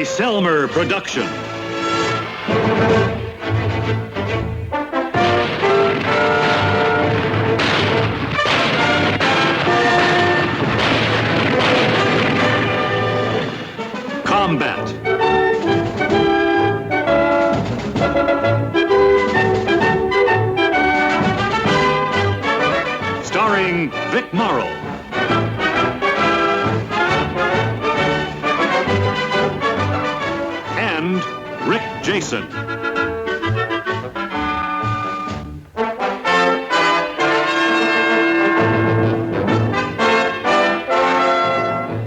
A Selmer production. Combat. Starring Vic Morrow. And Rick Jason.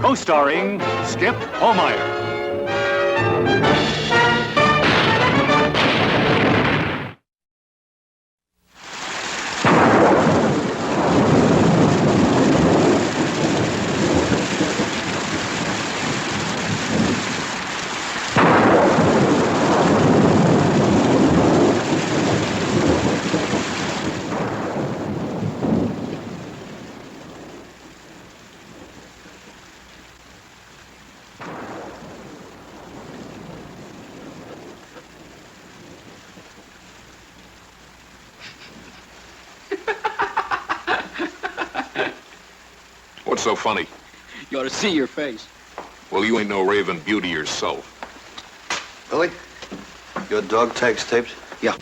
Co-starring Skip Homeier. What's so funny? You ought to see your face. Well, you ain't no raving beauty yourself. Billy, your dog tags taped? Yeah.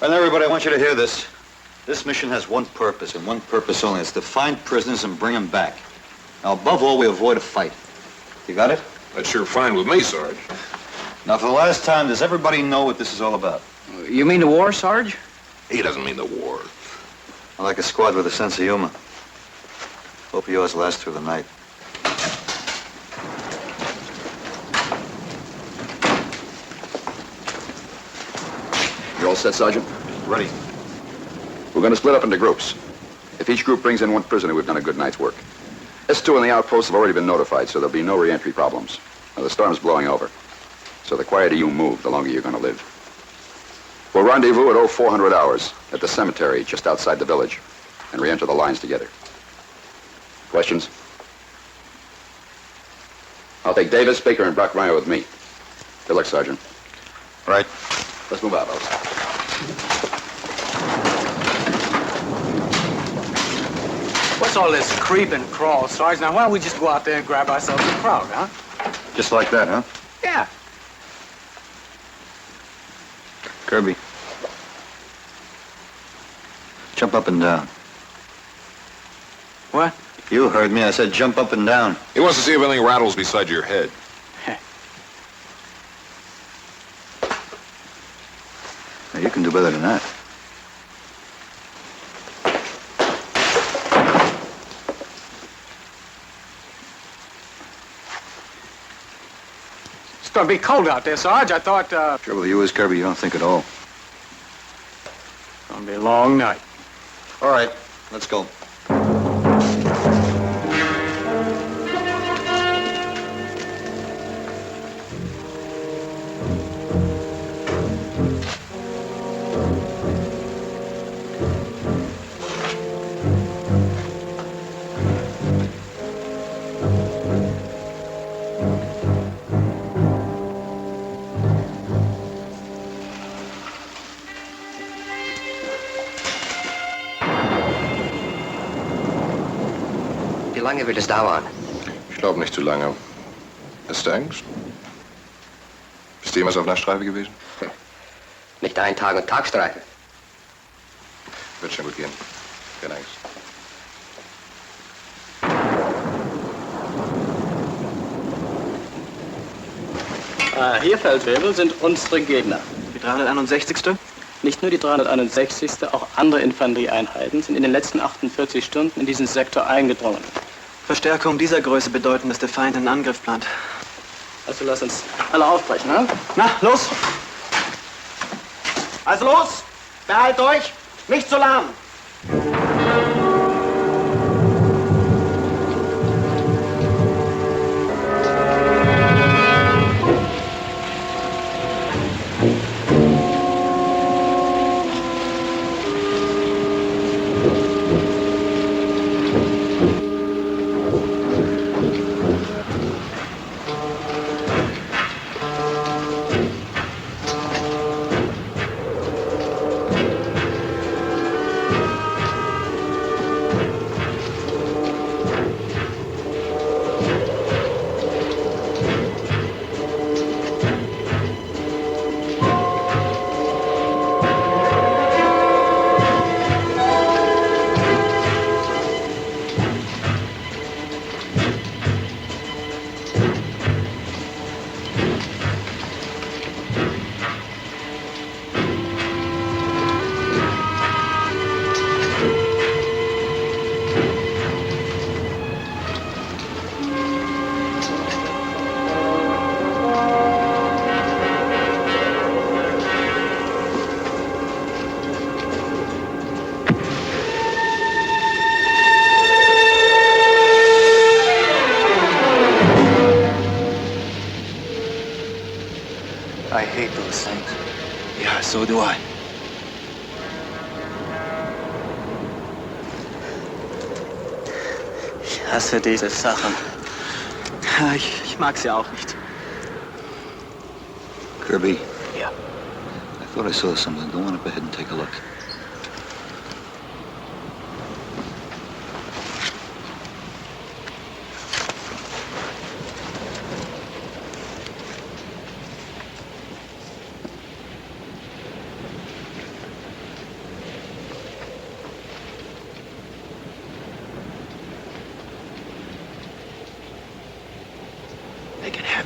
And everybody, I want you to hear this. This mission has one purpose, and one purpose only. It's to find prisoners and bring them back. Now, above all, we avoid a fight. You got it? That's sure fine with me, Sarge. Now, for the last time, does everybody know what this is all about? You mean the war, Sarge? He doesn't mean the war. I like a squad with a sense of humor. Hope yours lasts through the night. You all set, Sergeant? Ready. We're going to split up into groups. If each group brings in one prisoner, we've done a good night's work. S2 and the outposts have already been notified, so there'll be no re-entry problems. Now, the storm's blowing over. So the quieter you move, the longer you're going to live. We'll rendezvous at 0400 hours at the cemetery just outside the village and re-enter the lines together. Questions? I'll take Davis, Baker, and Brockmeyer with me. Good luck, Sergeant. Right. Let's move out, fellas. What's all this creep and crawl, Sarge? Now, why don't we just go out there and grab ourselves a crowd, huh? Just like that, huh? Yeah. Kirby. Jump up and down. What? You heard me. I said jump up and down. He wants to see if anything rattles beside your head. Now, you can do better than that. It's gonna be cold out there, Sarge. I thought, Trouble with you is, Kirby, you don't think at all. It's gonna be a long night. All right, let's go. Wie lange wird es dauern? Ich glaube nicht zu lange. Hast du Angst? Bist du jemals auf Nachtstreife gewesen? Nicht ein Tag- und Tagstreife. Wird schon gut gehen. Keine Angst. Hier, Feldwebel, sind unsere Gegner. Die 361. Nicht nur die 361., auch andere Infanterieeinheiten sind in den letzten 48 Stunden in diesen Sektor eingedrungen. Verstärkung dieser Größe bedeuten, dass der Feind einen Angriff plant. Also lass uns alle aufbrechen, ne? Na, los! Also los! Behalt euch! Nicht zu lahm! hate those things. Yeah, so do I. Ich hasse diese Sachen. Ich mag sie auch nicht. Kirby. Yeah. I thought I saw something. Go on up ahead and take a look.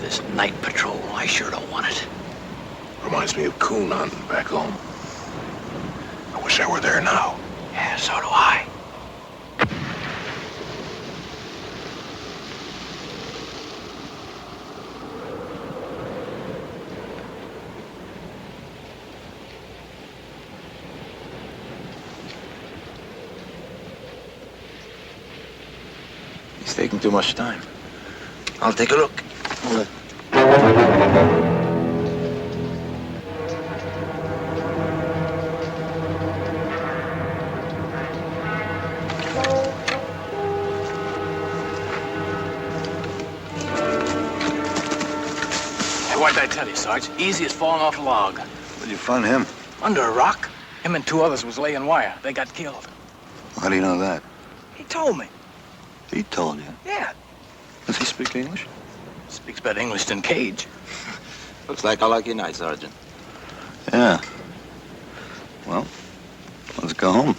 This night patrol, I sure don't want it. Reminds me of coon hunting back home. I wish I were there now. Yeah, so do I. He's taking too much time. I'll take a look. What'd I tell you, Sarge? Easy as falling off a log. Where'd you find him? Under a rock. Him and two others was laying wire. They got killed. How do you know that? He told me. He told you? Yeah. Does he speak English? Speaks better English than Cage. Looks like a lucky night, Sergeant. Yeah. Well, let's go home.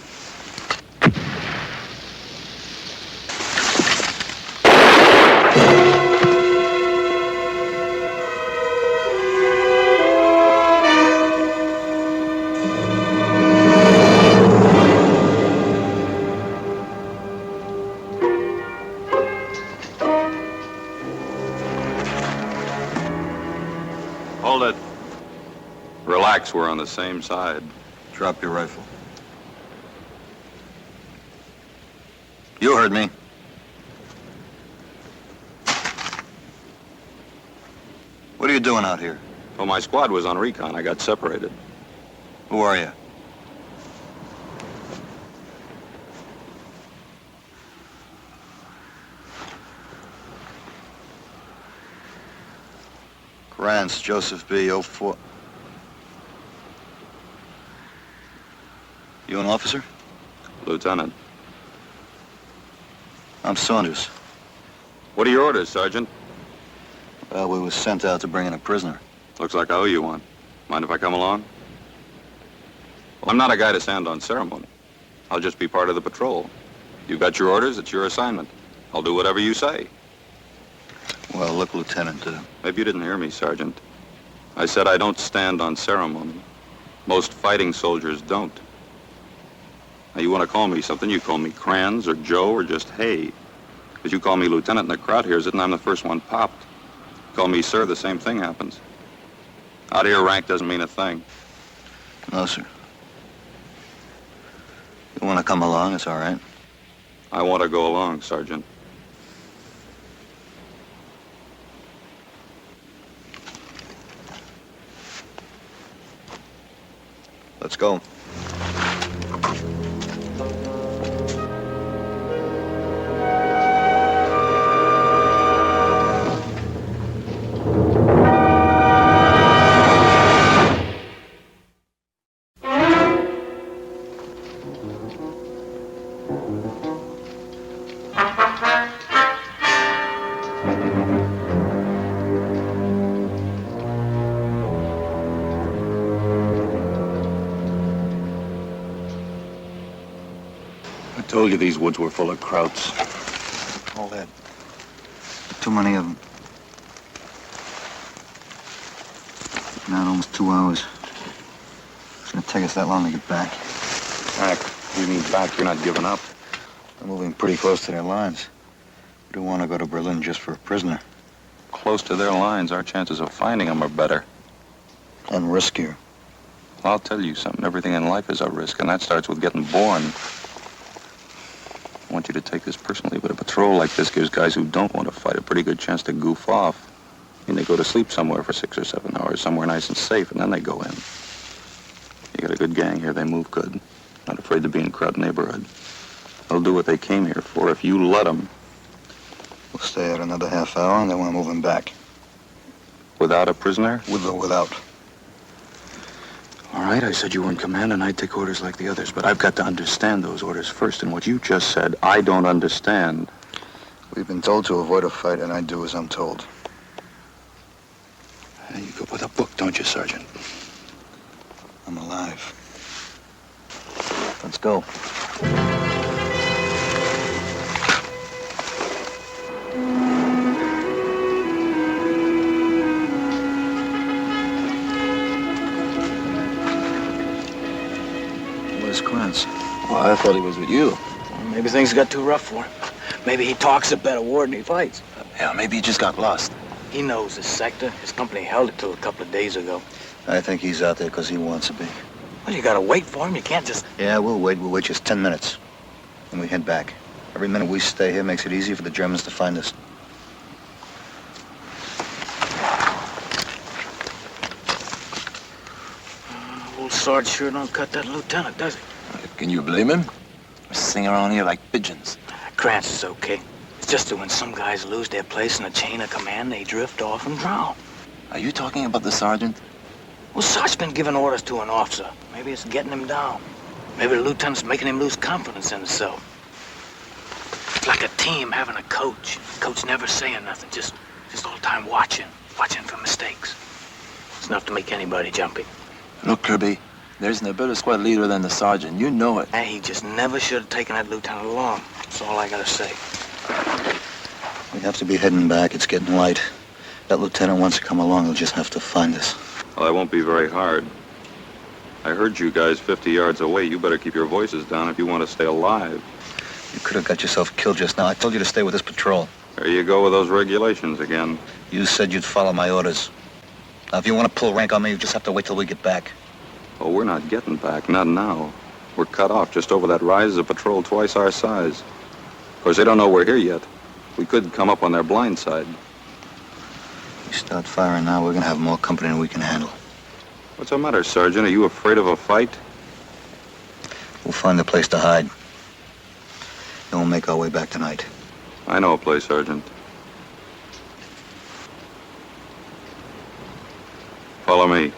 Hold it. Relax, we're on the same side. Drop your rifle. You heard me. What are you doing out here? Well, my squad was on recon. I got separated. Who are you? Grants, Joseph B. 04. You an officer? Lieutenant. I'm Saunders. What are your orders, Sergeant? Well, we was sent out to bring in a prisoner. Looks like I owe you one. Mind if I come along? Well, I'm not a guy to stand on ceremony. I'll just be part of the patrol. You got your orders, it's your assignment. I'll do whatever you say. Well, look, Lieutenant, Maybe you didn't hear me, Sergeant. I said I don't stand on ceremony. Most fighting soldiers don't. Now, you want to call me something, you call me Crans or Joe or just Hay. Because you call me Lieutenant and the crowd hears it and I'm the first one popped. Call me sir, the same thing happens. Out here, rank doesn't mean a thing. No, sir. You want to come along, it's all right. I want to go along, Sergeant. Let's go. I told you these woods were full of krauts. All that. Too many of them. Now in almost 2 hours. It's gonna take us that long to get back. Back? You mean back? You're not giving up? We're moving pretty close to their lines. We don't want to go to Berlin just for a prisoner. Close to their lines, our chances of finding them are better. And riskier. I'll tell you something. Everything in life is a risk, and that starts with getting born. I want you to take this personally, but a patrol like this gives guys who don't want to fight a pretty good chance to goof off. mean, they go to sleep somewhere for 6 or 7 hours, somewhere nice and safe, and then they go in. You got a good gang here. They move good. Not afraid to be in crowded neighborhood. They'll do what they came here for if you let them. We'll stay out another half hour, and then we'll move him back. Without a prisoner? With or without. All right, I said you were in command and I'd take orders like the others, but I've got to understand those orders first, and what you just said, I don't understand. We've been told to avoid a fight, and I do as I'm told. You go with a book, don't you, Sergeant? I'm alive. Let's go. Where's Krantz? Well, I thought he was with you. Well, maybe things got too rough for him. Maybe he talks a better war than he fights. Yeah, maybe he just got lost. He knows this sector. His company held it till a couple of days ago. I think he's out there because he wants to be. Well, you gotta wait for him. You can't just... Yeah, we'll wait. We'll wait just 10 minutes. And we head back. Every minute we stay here makes it easier for the Germans to find us. Old Sarge sure don't cut that lieutenant, does he? Can you blame him? We sing around here like pigeons. Krantz is okay. It's just that when some guys lose their place in the chain of command, they drift off and drown. Are you talking about the sergeant? Well, Sarge's been giving orders to an officer. Maybe it's getting him down. Maybe the lieutenant's making him lose confidence in himself. It's like a team having a coach. Coach never saying nothing, just all the time watching for mistakes. It's enough to make anybody jumpy. Look, Kirby, there's no better squad leader than the sergeant. You know it. He just never should have taken that lieutenant along. That's all I gotta say. We have to be heading back. It's getting light. That lieutenant wants to come along. He'll just have to find us. Well, that won't be very hard. I heard you guys 50 yards away. You better keep your voices down if you want to stay alive. You could have got yourself killed just now. I told you to stay with this patrol. There you go with those regulations again. You said you'd follow my orders. Now, if you want to pull rank on me, you just have to wait till we get back. Oh, we're not getting back. Not now. We're cut off just over that rise as a patrol twice our size. Of course, they don't know we're here yet. We could come up on their blind side. If we start firing now, we're going to have more company than we can handle. What's the matter, Sergeant? Are you afraid of a fight? We'll find a place to hide. Then we'll make our way back tonight. I know a place, Sergeant. Follow me.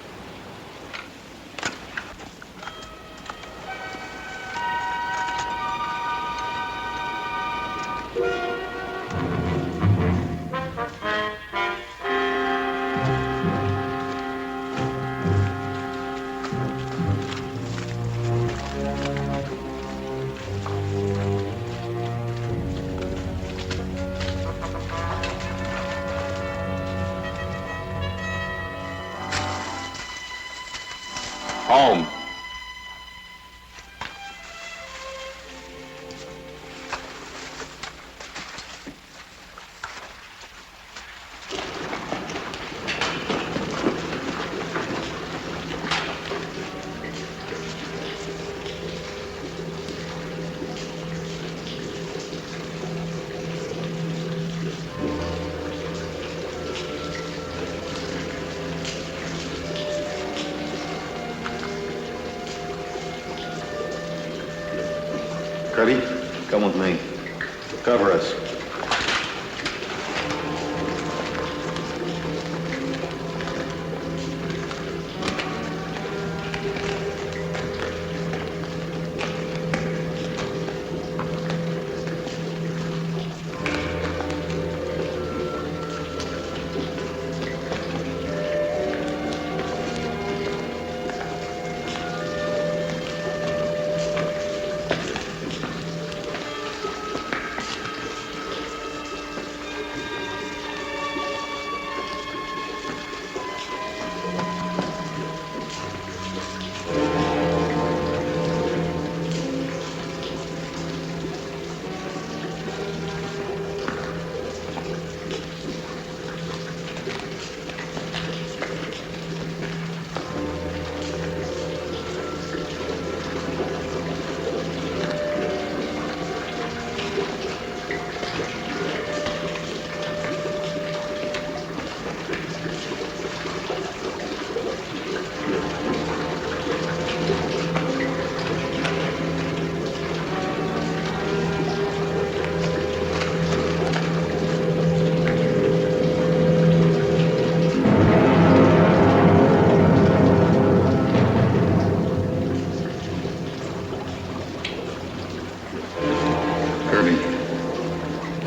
Home. Kirby, come with me. Cover us.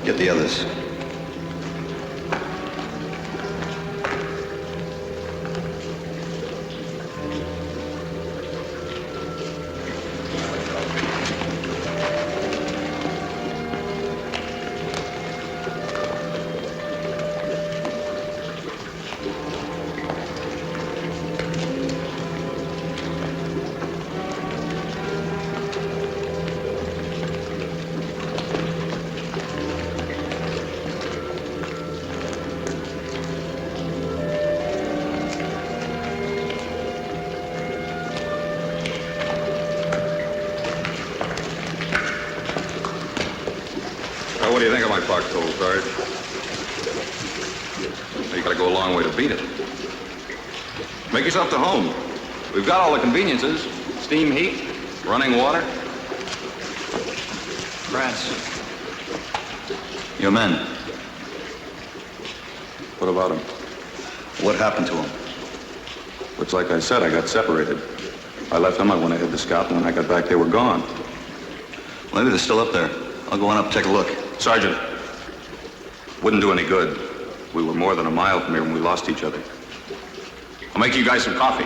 Get the others. What do you think of my foxhole, Sarge? You gotta go a long way to beat it. Make yourself to home. We've got all the conveniences. Steam heat, running water. Rats. Your men. What about him? What happened to them? Looks like I said, I got separated. I left them, I went ahead to scout, and when I got back, they were gone. Maybe they're still up there. I'll go on up and take a look. Sergeant, wouldn't do any good. We were more than a mile from here when we lost each other. I'll make you guys some coffee.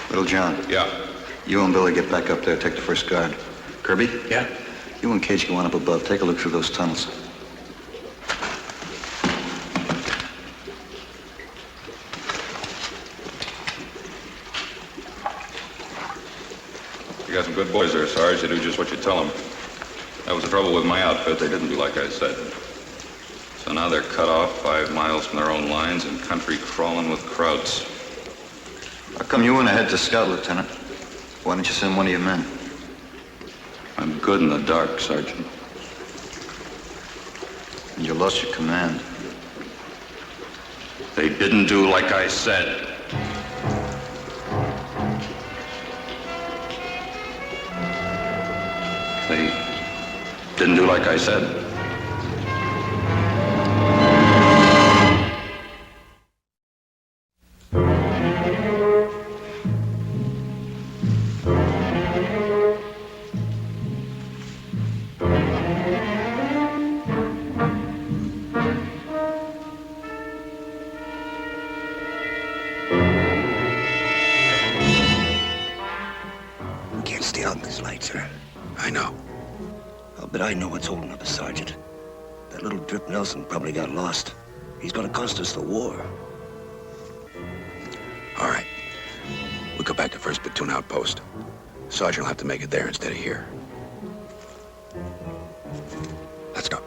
Little John. Yeah. You and Billy get back up there, take the first guard. Kirby? Yeah? You and Cage go on up above. Take a look through those tunnels. You got some good boys there, Sarge. They do just what you tell them. That was the trouble with my outfit. They didn't do like I said. So now they're cut off 5 miles from their own lines and country crawling with krauts. How come you went ahead to scout, Lieutenant? Why didn't you send one of your men? I'm good in the dark, Sergeant. And you lost your command. They didn't do like I said. They didn't do like I said. I know. I'll bet I know what's holding up a sergeant. That little drip Nelson probably got lost. He's gonna cost us the war. All right. We'll go back to 1st Platoon Outpost. Sergeant will have to make it there instead of here. Let's go.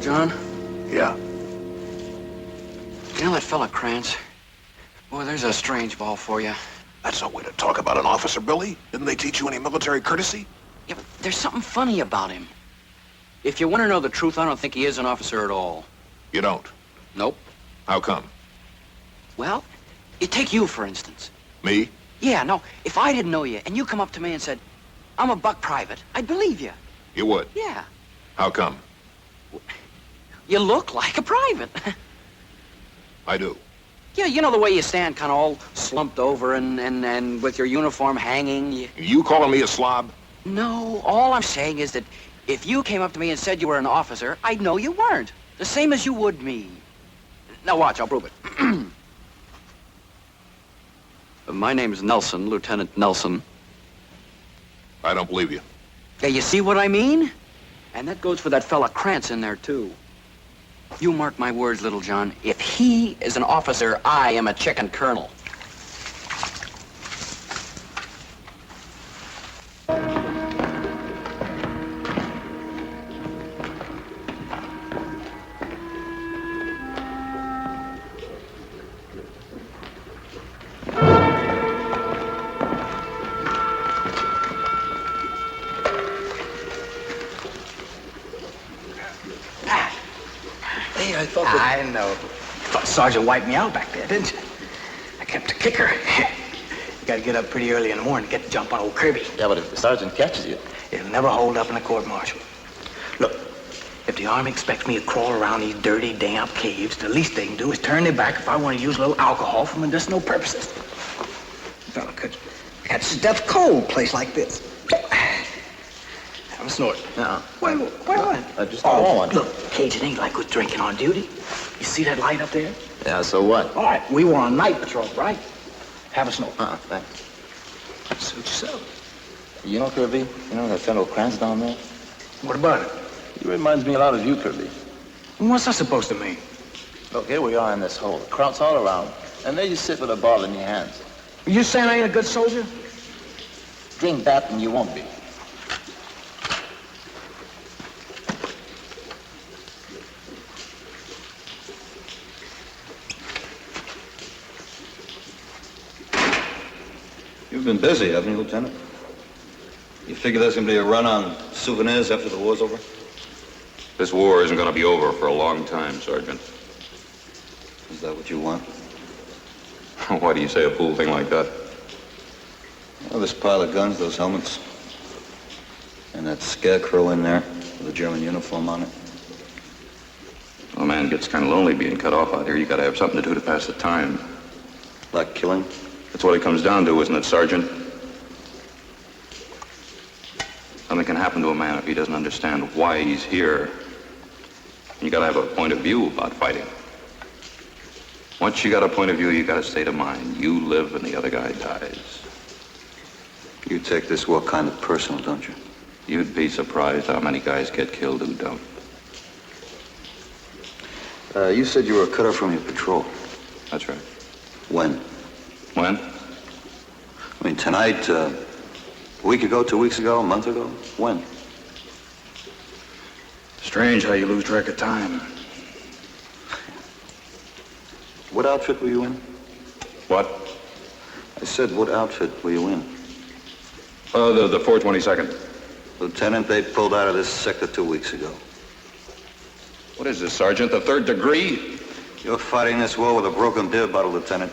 John? Yeah. You know that fella Krantz? Boy, there's a strange ball for you. That's no way to talk about an officer, Billy. Didn't they teach you any military courtesy? Yeah, but there's something funny about him. If you want to know the truth, I don't think he is an officer at all. You don't? Nope. How come? Well, you take you, for instance. Me? Yeah, no, if I didn't know you and you come up to me and said, I'm a buck private, I'd believe you. You would? Yeah. How come? You look like a private. I do. Yeah, you know the way you stand kind of all slumped over and with your uniform hanging. You calling me a slob? No, all I'm saying is that if you came up to me and said you were an officer, I'd know you weren't. The same as you would me. Now watch, I'll prove it. My name's Nelson, Lieutenant Nelson. I don't believe you. Yeah, you see what I mean? And that goes for that fella Krantz in there, too. You mark my words, little John. If he is an officer, I am a chicken colonel. I know. Thought Sergeant wiped me out back there, didn't you? I kept a kicker. You gotta get up pretty early in the morning to get the jump on old Kirby. Yeah, but if the sergeant catches you... It'll never hold up in a court-martial. Look, if the Army expects me to crawl around these dirty, damp caves, the least they can do is turn their back if I want to use a little alcohol for medicinal purposes. A fella could catch death cold place like this. Have a snort. No. Wait, what? I just don't want one. Look, Cage, it ain't like we're drinking on duty. You see that light up there? Yeah, so what? All right, we were on night patrol, right? Have a snort. Thanks. Suit yourself. You know, Kirby? You know that fellow Krantz down there? What about it? He reminds me a lot of you, Kirby. What's that supposed to mean? Look, here we are in this hole. Krauts all around. And there you sit with a bottle in your hands. You saying I ain't a good soldier? Drink that and you won't be. You've been busy, haven't you, Lieutenant? You figure there's going to be a run on souvenirs after the war's over? This war isn't going to be over for a long time, Sergeant. Is that what you want? Why do you say a fool thing like that? Well, this pile of guns, those helmets, and that scarecrow in there with a German uniform on it. Well, a man gets kind of lonely being cut off out here. You got to have something to do to pass the time. Like killing? That's what it comes down to, isn't it, Sergeant? Something can happen to a man if he doesn't understand why he's here. You gotta have a point of view about fighting. Once you got a point of view, you got a state of mind. You live and the other guy dies. You take this war kind of personal, don't you? You'd be surprised how many guys get killed who don't. You said you were cut off from your patrol. That's right. When? When? I mean, tonight, a week ago, 2 weeks ago, a month ago? When? Strange how you lose track of time. What outfit were you in? What? I said, what outfit were you in? The 422nd. Lieutenant, they pulled out of this sector 2 weeks ago. What is this, Sergeant? The 3rd degree? You're fighting this war with a broken beer bottle, Lieutenant.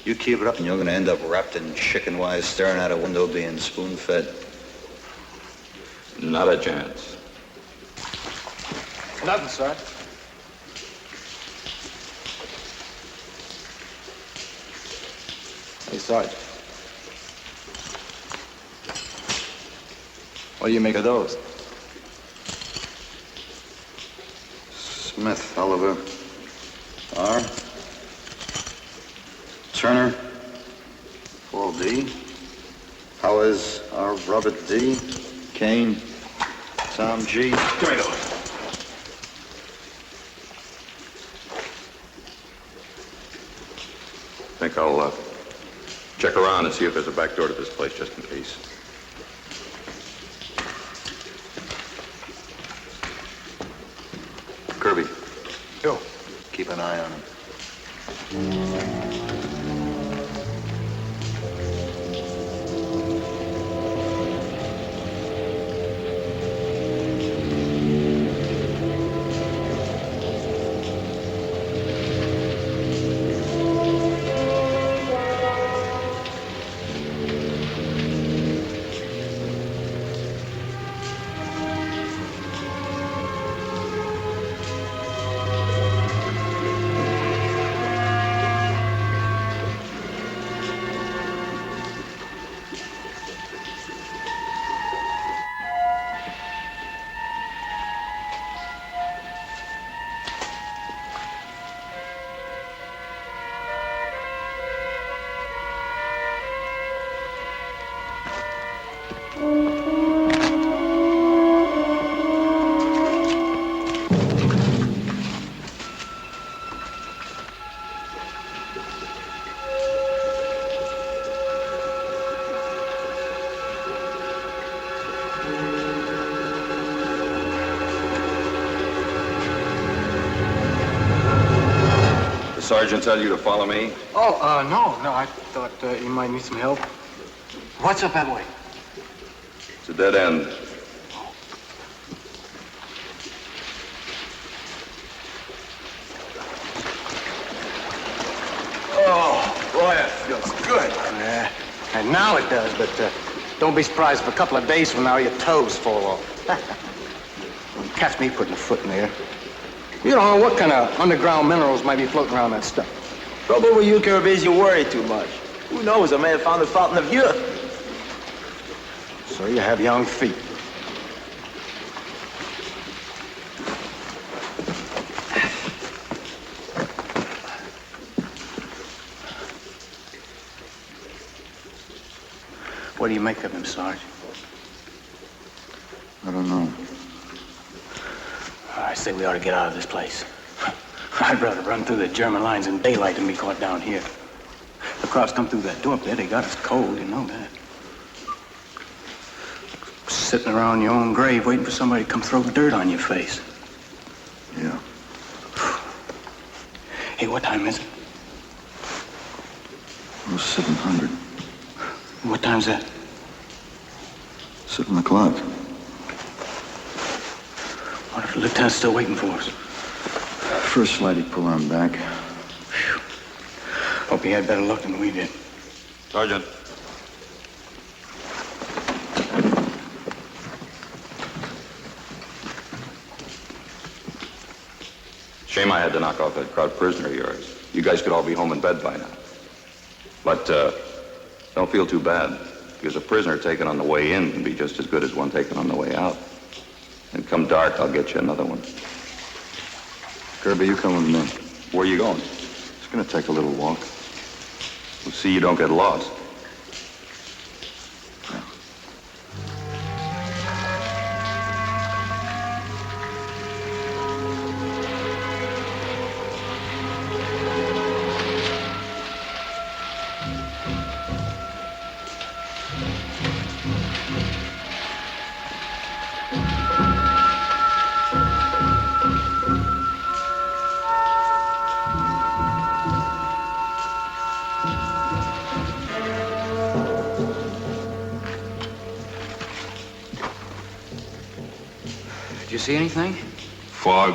You keep it up and you're going to end up wrapped in chicken wires, staring out a window, being spoon-fed. Not a chance. Nothing, sir. Hey, Sarge. What do you make of those? Smith, Oliver, R. Turner, Paul D. Howes, R. Robert D. Kane, Tom G. Give me those. I think I'll check around and see if there's a back door to this place, just in case. Kirby. Yo. Keep an eye on him. Sergeant tell you to follow me? Oh, no. I thought you might need some help. What's up that way? It's a dead end. Good. And now it does, but don't be surprised if a couple of days from now your toes fall off. Catch me putting a foot in there. You don't know what kind of underground minerals might be floating around that stuff. Trouble with you, Kirby, is you worry too much. Who knows, I may have found the fountain of youth. So you have young feet. What do you make of him, Sarge? I don't know. I say we ought to get out of this place. I'd rather run through the German lines in daylight than be caught down here. The crowds come through that door up there, they got us cold, you know that. Sitting around your own grave waiting for somebody to come throw dirt on your face. Yeah. Hey, what time is it? It was 700. What time's that? 7 o'clock. What if the lieutenant's still waiting for us? First flight, he'd pull on back. Whew. Hope he had better luck than we did. Sergeant. Shame I had to knock off that crowd prisoner of yours. You guys could all be home in bed by now. But don't feel too bad, because a prisoner taken on the way in can be just as good as one taken on the way out. And come dark, I'll get you another one. Kirby, you come with me. Where are you going? It's gonna take a little walk. We'll see you don't get lost. Did you see anything? Fog.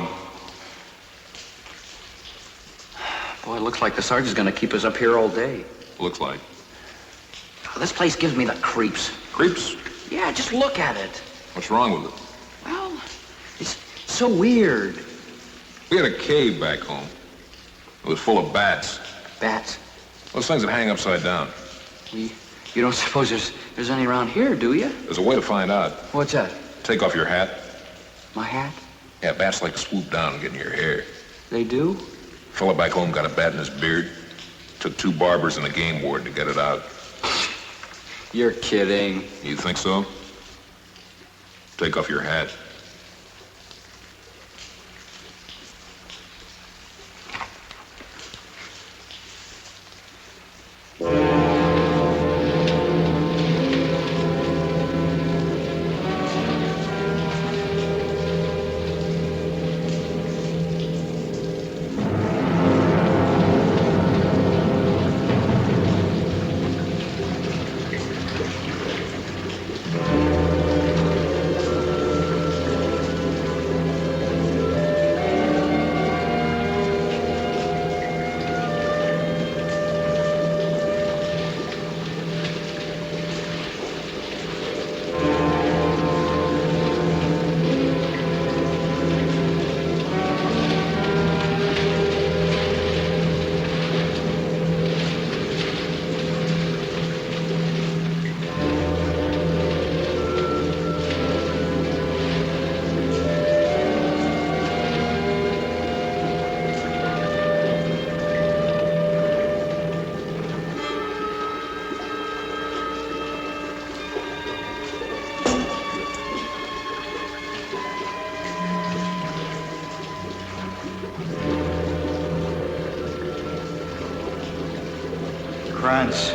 Boy, it looks like the sergeant's gonna keep us up here all day. Looks like. Oh, this place gives me the creeps. Creeps? Yeah, just look at it. What's wrong with it? Well, it's so weird. We had a cave back home. It was full of bats. Bats? Those things that hang upside down. You don't suppose there's any around here, do you? There's a way to find out. What's that? Take off your hat. My hat? Yeah, bats like to swoop down and get in your hair. They do? Fella back home got a bat in his beard. Took 2 barbers and a game warden to get it out. You're kidding. You think so? Take off your hat. Krantz.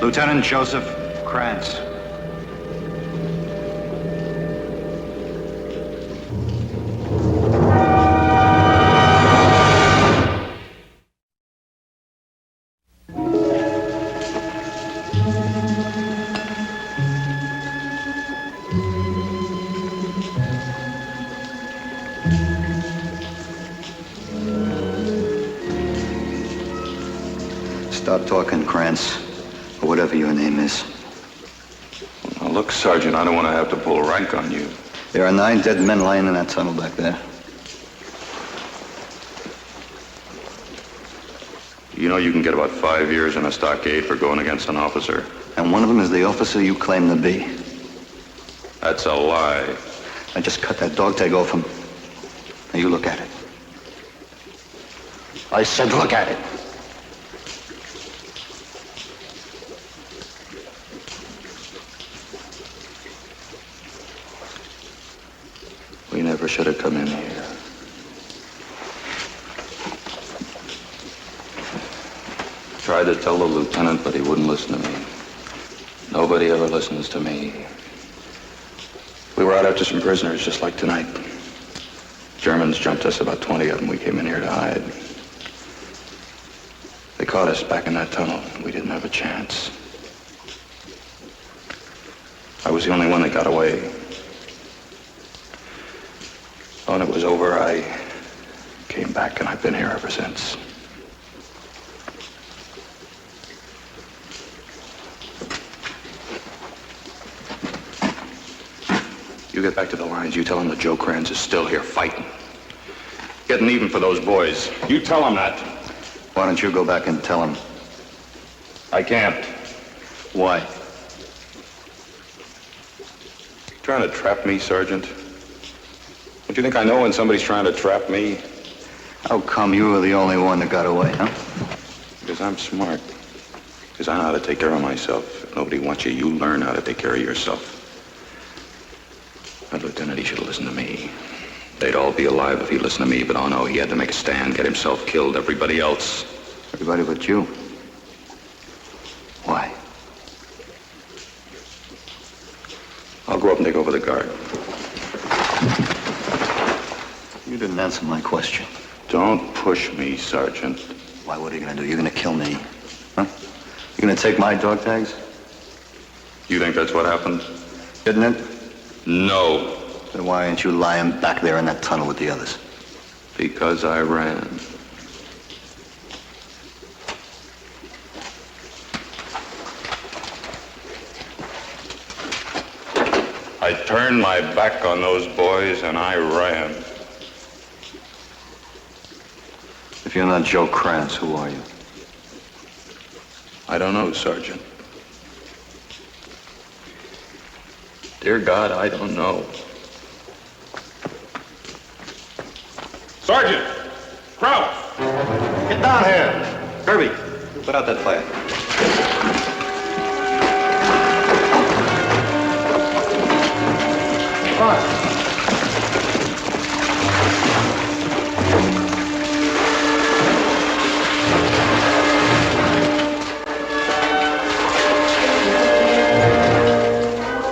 Lieutenant Joseph Krantz. start talking, Krantz, or whatever your name is. Now, look, Sergeant, I don't want to have to pull rank on you. There are 9 dead men lying in that tunnel back there. You know you can get about 5 years in a stockade for going against an officer. And one of them is the officer you claim to be. That's a lie. I just cut that dog tag off him. Now you look at it. I said look at it. We never should have come in here. Tried to tell the lieutenant, but he wouldn't listen to me. Nobody ever listens to me. We were out after some prisoners, just like tonight. Germans jumped us, about 20 of them. We came in here to hide. They caught us back in that tunnel. We didn't have a chance. I was the only one that got away. When it was over, I came back, and I've been here ever since. You get back to the lines, you tell them that Joe Krantz is still here fighting. Getting even for those boys. You tell them that. Why don't you go back and tell him? I can't. Why? You trying to trap me, Sergeant? Don't you think I know when somebody's trying to trap me? How come you were the only one that got away, huh? Because I'm smart. Because I know how to take care of myself. If nobody wants you, you learn how to take care of yourself. That lieutenant, he should have listened to me. They'd all be alive if he listened to me, but oh no, he had to make a stand, get himself killed, everybody else. Everybody but you. Why? I'll go up and take over the guard. You didn't answer my question. Don't push me, Sergeant. Why, what are you gonna do? You're gonna kill me? Huh? You gonna take my dog tags? You think that's what happened? Didn't it? No. Then why aren't you lying back there in that tunnel with the others? Because I ran. I turned my back on those boys and I ran. If you're not Joe Krantz, who are you? I don't know, Sergeant. Dear God, I don't know. Sergeant! Kraus! Get down here! Kirby, put out that fire. Come on.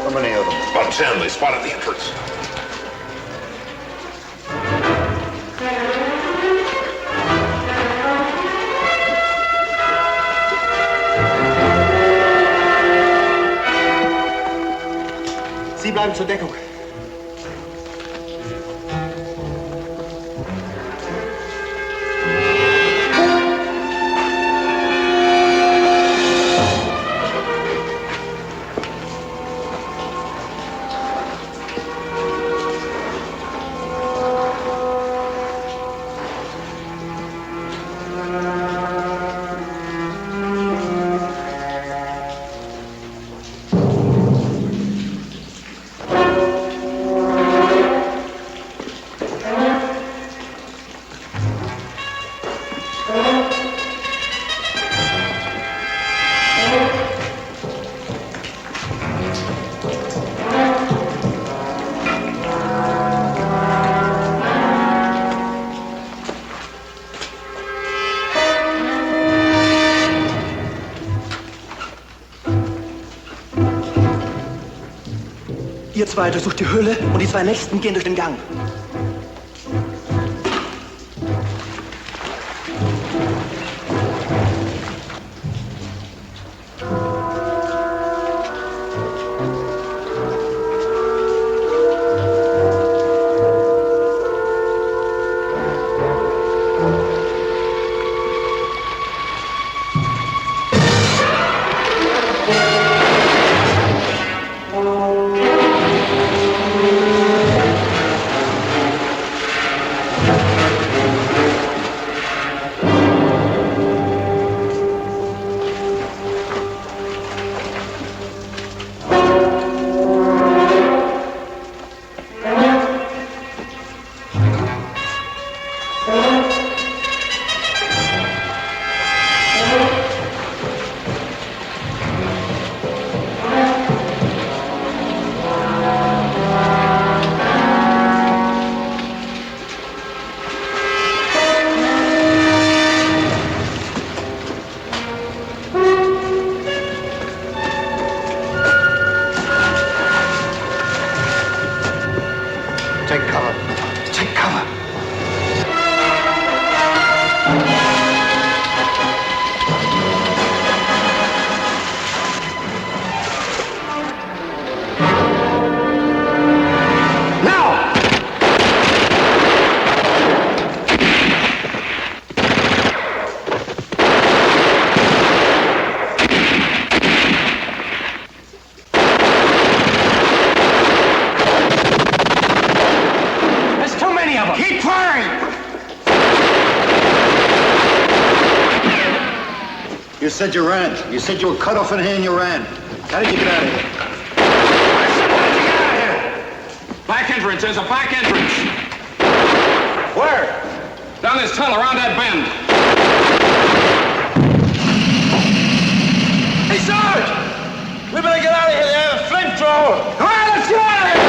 How many of them? About 10. They spotted the entrance. Sie bleiben zur Deckung. Ihr zwei durchsucht die Höhle und die zwei Nächsten gehen durch den Gang. You said you ran. You said you were cut off in here and you ran. How did you get out of here? I said, how did you get out of here? Back entrance. There's a back entrance. Where? Down this tunnel, around that bend. Hey, Sarge! We better get out of here. They have a flamethrower. All right, let's get out of here!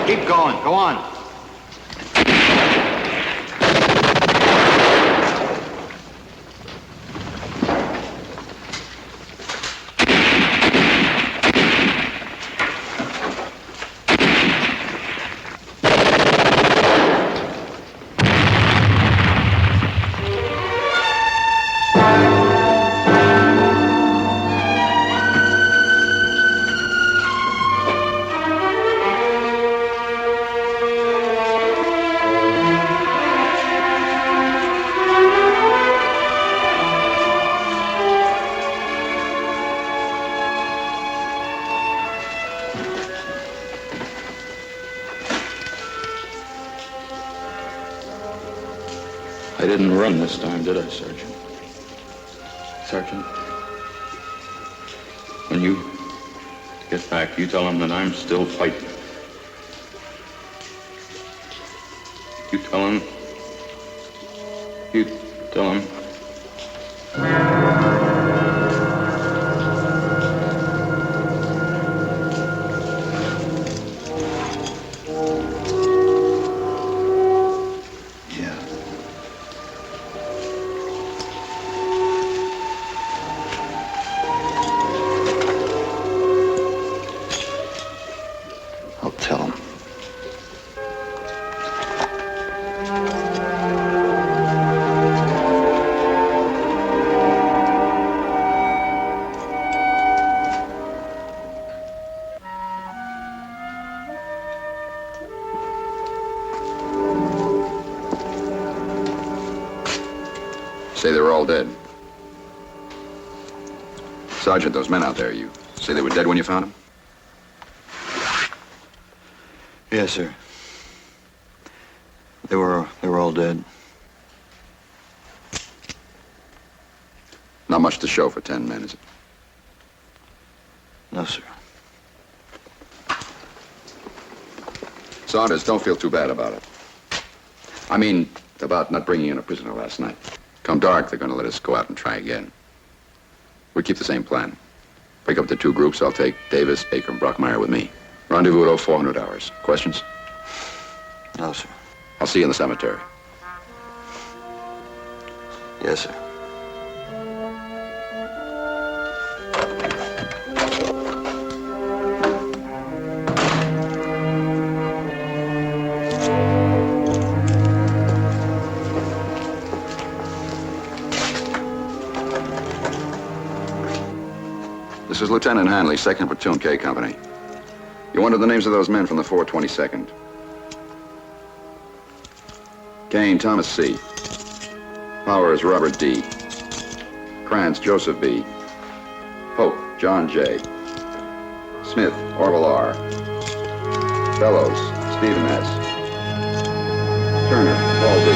Keep going. Go on. I didn't run this time, did I, Sergeant? Sergeant? When you get back, you tell them that I'm still fighting. You tell them. You tell them. Say they were all dead. Sergeant, those men out there, you say they were dead when you found them? Yes, sir. They were all dead. Not much to show for 10 men, is it? No, sir. Saunders, don't feel too bad about it. I mean, about not bringing in a prisoner last night. Come dark, they're going to let us go out and try again. We keep the same plan. Break up the two groups. I'll take Davis, Baker, and Brockmeyer with me. Rendezvous at 0400 hours. Questions? No, sir. I'll see you in the cemetery. Yes, sir. This is Lieutenant Hanley, 2nd Platoon K Company. You wanted the names of those men from the 422nd. Kane, Thomas C. Powers, Robert D. Krantz, Joseph B. Pope, John J. Smith, Orville R. Bellows, Stephen S. Turner, Paul D.